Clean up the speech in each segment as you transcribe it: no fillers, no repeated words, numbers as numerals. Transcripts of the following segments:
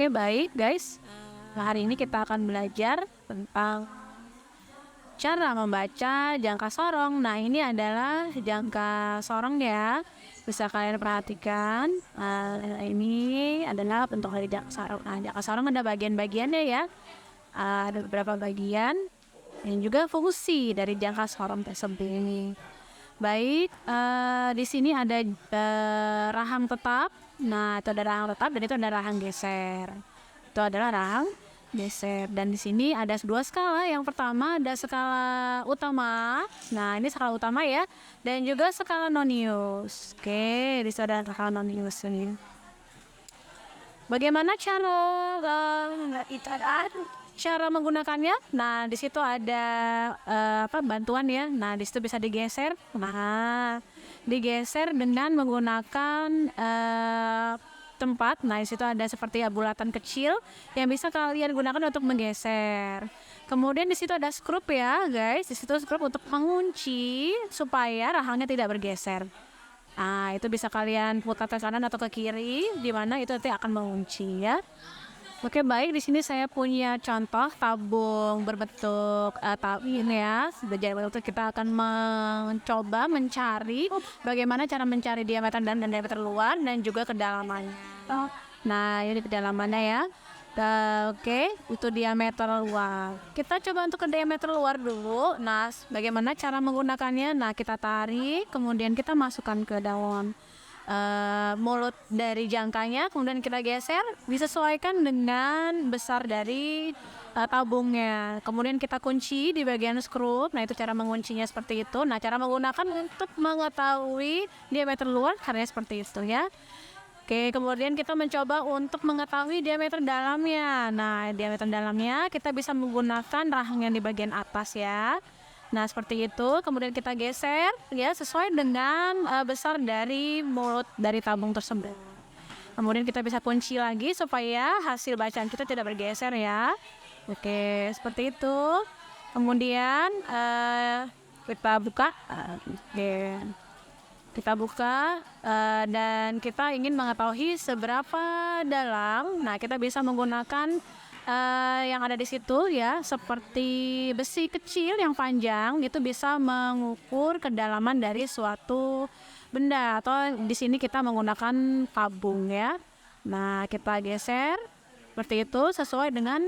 Oke, baik guys. Nah, hari ini kita akan belajar tentang cara membaca jangka sorong. Nah, ini adalah jangka sorong ya. Bisa kalian perhatikan. Ini adalah bentuk dari jangka sorong. Nah, jangka sorong ada bagian-bagiannya ya. Ada beberapa bagian dan juga fungsi dari jangka sorong tersebut. Baik, di sini ada rahang tetap. Nah, itu ada rahang tetap dan itu ada rahang geser. Itu adalah rahang geser. Dan di sini ada dua skala. Yang pertama ada skala utama. Nah, ini skala utama ya. Dan juga skala nonius. Oke, di sini ada skala nonius ini. Bagaimana cara menggunakannya? Nah, di situ ada bantuan ya. Nah, di situ bisa digeser. Nah, digeser dengan menggunakan tempat. Nah, di situ ada seperti bulatan kecil yang bisa kalian gunakan untuk menggeser. Kemudian di situ ada skrup ya, guys. Di situ skrup untuk mengunci supaya rahangnya tidak bergeser. Nah, itu bisa kalian putar ke kanan atau ke kiri, di mana itu nanti akan mengunci ya. Oke, baik, di sini saya punya contoh tabung berbentuk ini ya. Sebagai itu kita akan mencoba mencari bagaimana cara mencari diameter dalam dan diameter luar dan juga kedalamannya. Nah, ini kedalamannya ya. Oke, itu diameter luar. Kita coba untuk ke diameter luar dulu. Nah, bagaimana cara menggunakannya? Nah, kita tarik, kemudian kita masukkan ke dalam mulut dari jangkanya, kemudian kita geser, disesuaikan dengan besar dari tabungnya. Kemudian kita kunci di bagian skrup. Nah, itu cara menguncinya seperti itu. Nah, cara menggunakan untuk mengetahui diameter luar caranya seperti itu ya. Oke, kemudian kita mencoba untuk mengetahui diameter dalamnya. Nah, diameter dalamnya kita bisa menggunakan rahang yang di bagian atas ya. Nah, seperti itu. Kemudian kita geser ya sesuai dengan besar dari mulut dari tabung tersebut. Kemudian kita bisa kunci lagi supaya hasil bacaan kita tidak bergeser ya. Oke, seperti itu. Kemudian kita buka. Kita buka dan kita ingin mengetahui seberapa dalam. Nah, kita bisa menggunakan yang ada di situ ya, seperti besi kecil yang panjang, itu bisa mengukur kedalaman dari suatu benda, atau di sini kita menggunakan tabung ya. Nah, kita geser seperti itu sesuai dengan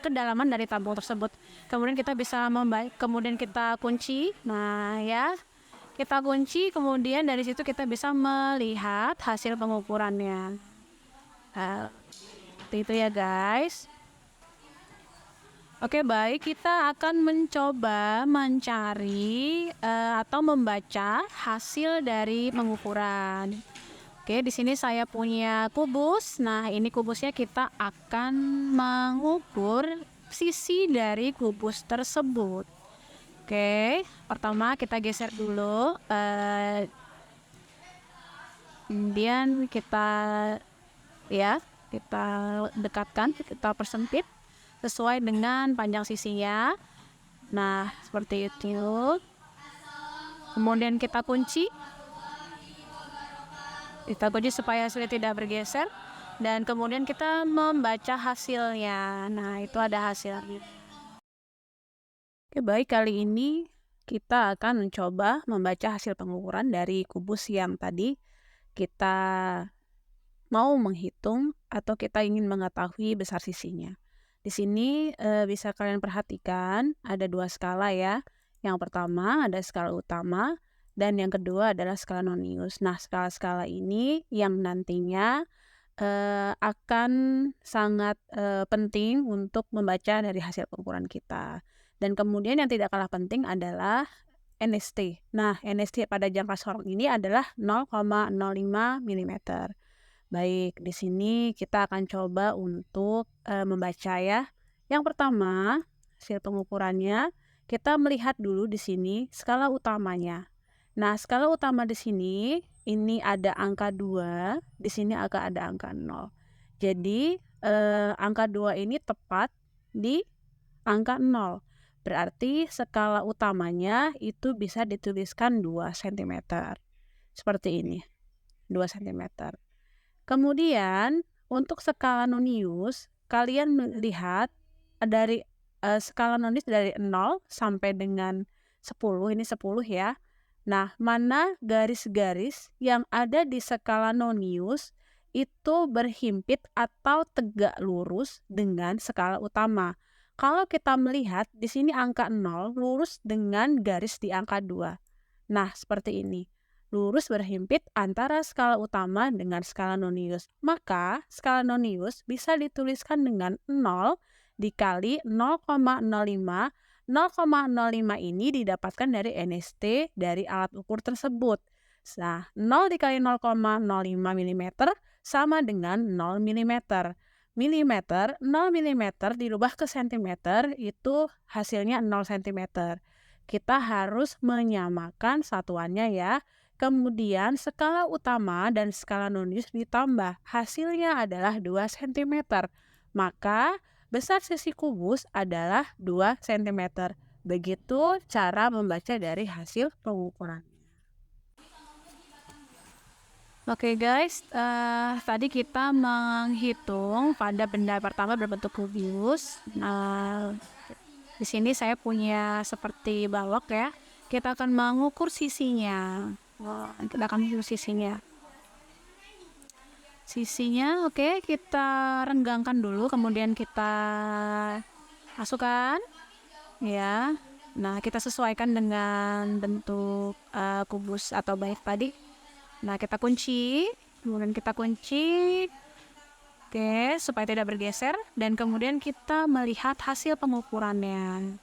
kedalaman dari tabung tersebut. Kemudian kita bisa kemudian kita kunci. Nah, ya. Kita kunci, kemudian dari situ kita bisa melihat hasil pengukurannya. Seperti itu ya guys. Oke, baik, kita akan mencoba mencari atau membaca hasil dari pengukuran. Oke, di sini saya punya kubus. Nah, ini kubusnya kita akan mengukur sisi dari kubus tersebut. Oke, pertama kita geser dulu, kemudian kita dekatkan, kita persempit sesuai dengan panjang sisinya. Nah, seperti itu. Kemudian kita kunci supaya hasilnya tidak bergeser, dan kemudian kita membaca hasilnya. Nah, itu ada hasilnya. Oke, baik, kali ini kita akan mencoba membaca hasil pengukuran dari kubus yang tadi kita mau menghitung atau kita ingin mengetahui besar sisinya. Di sini bisa kalian perhatikan ada dua skala ya. Yang pertama ada skala utama dan yang kedua adalah skala nonius. Nah, skala-skala ini yang nantinya akan sangat penting untuk membaca dari hasil pengukuran kita. Dan kemudian yang tidak kalah penting adalah NST. Nah, NST pada jangka sorong ini adalah 0,05 mm. Baik, di sini kita akan coba untuk membaca ya. Yang pertama, hasil pengukurannya, kita melihat dulu di sini skala utamanya. Nah, skala utama di sini ini ada angka 2, di sini ada angka 0. Jadi, angka 2 ini tepat di angka 0. Berarti skala utamanya itu bisa dituliskan 2 cm. Seperti ini, 2 cm. Kemudian, untuk skala nonius, kalian melihat dari skala nonius dari 0 sampai dengan 10, ini 10 ya. Nah, mana garis-garis yang ada di skala nonius itu berhimpit atau tegak lurus dengan skala utama. Kalau kita melihat di sini angka 0 lurus dengan garis di angka 2. Nah, seperti ini. Lurus berhimpit antara skala utama dengan skala nonius. Maka, skala nonius bisa dituliskan dengan 0 dikali 0,05. 0,05 ini didapatkan dari NST dari alat ukur tersebut. Nah, 0 dikali 0,05 mm sama dengan 0 mm. Milimeter, 0 mm dirubah ke cm itu hasilnya 0 cm. Kita harus menyamakan satuannya ya. Kemudian skala utama dan skala nonius ditambah. Hasilnya adalah 2 cm. Maka besar sisi kubus adalah 2 cm. Begitu cara membaca dari hasil pengukuran. Oke guys, tadi kita menghitung pada benda pertama berbentuk kubus. Nah, di sini saya punya seperti balok ya. Kita akan mengukur sisinya. Kita akan mengukur sisinya. Sisinya, oke, kita renggangkan dulu, kemudian kita masukkan, ya. Nah, kita sesuaikan dengan bentuk kubus atau baik tadi. Nah, kita kunci, kemudian kita kunci, oke, supaya tidak bergeser, dan kemudian kita melihat hasil pengukurannya.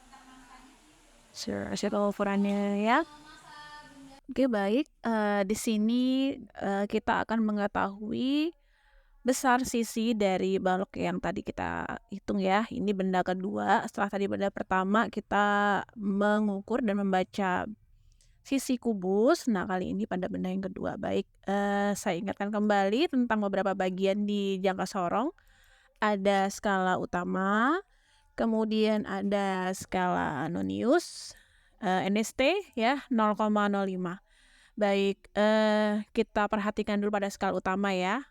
Hasil pengukurannya ya. Oke, baik. Di sini kita akan mengetahui besar sisi dari balok yang tadi kita hitung ya. Ini benda kedua. Setelah tadi benda pertama kita mengukur dan membaca sisi kubus. Nah, kali ini pada benda yang kedua. Baik, saya ingatkan kembali tentang beberapa bagian di jangka sorong. Ada skala utama, kemudian ada skala nonius, NST ya 0,05. Baik, kita perhatikan dulu pada skala utama ya.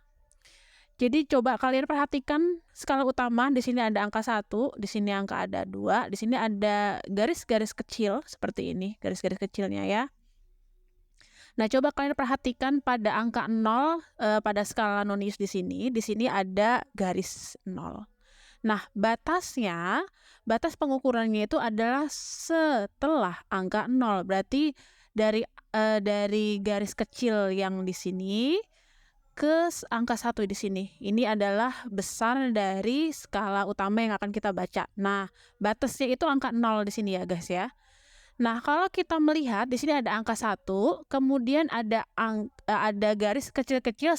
Jadi coba kalian perhatikan skala utama, di sini ada angka 1, di sini angka ada 2, di sini ada garis-garis kecil seperti ini, garis-garis kecilnya ya. Nah, coba kalian perhatikan pada angka 0 pada skala nonius di sini ada garis 0. Nah, batas pengukurannya itu adalah setelah angka 0. Berarti dari garis kecil yang di sini ke angka 1 di sini. Ini adalah besar dari skala utama yang akan kita baca. Nah, batasnya itu angka 0 di sini ya, guys ya. Nah, kalau kita melihat di sini ada angka 1, kemudian ada garis kecil-kecil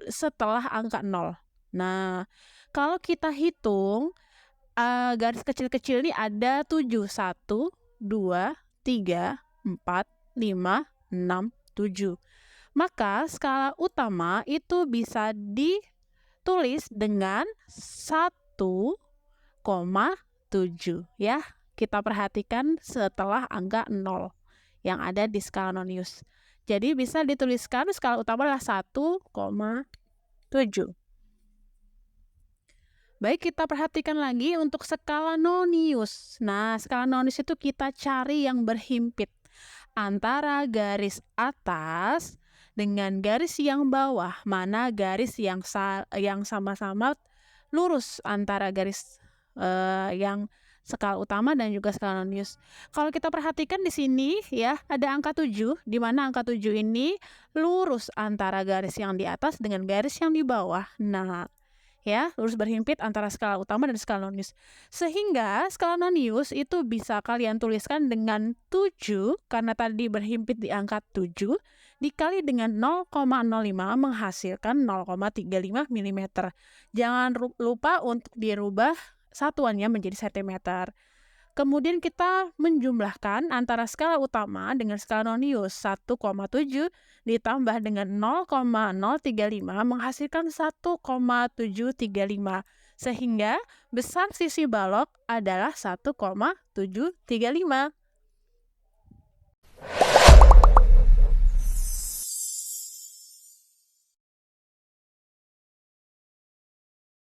setelah angka 0. Nah, kalau kita hitung garis kecil-kecil ini ada 7. 1, 2, 3, 4, 5, 6, 7. Maka skala utama itu bisa ditulis dengan 1,7 ya. Kita perhatikan setelah angka 0 yang ada di skala nonius. Jadi bisa dituliskan skala utama adalah 1,7. Baik, kita perhatikan lagi untuk skala nonius. Nah, skala nonius itu kita cari yang berhimpit antara garis atas dengan garis yang bawah. Mana garis yang sama-sama lurus antara garis yang skala utama dan juga skala nonius. Kalau kita perhatikan di sini ya, ada angka 7, di mana angka 7 ini lurus antara garis yang di atas dengan garis yang di bawah. Nah, ya, lurus berhimpit antara skala utama dan skala nonius. Sehingga skala nonius itu bisa kalian tuliskan dengan 7, karena tadi berhimpit di angka 7, dikali dengan 0,05 menghasilkan 0,35 mm. Jangan lupa untuk dirubah satuannya menjadi cm. Kemudian kita menjumlahkan antara skala utama dengan skala nonius. 1,7 ditambah dengan 0,035 menghasilkan 1,735. Sehingga besar sisi balok adalah 1,735.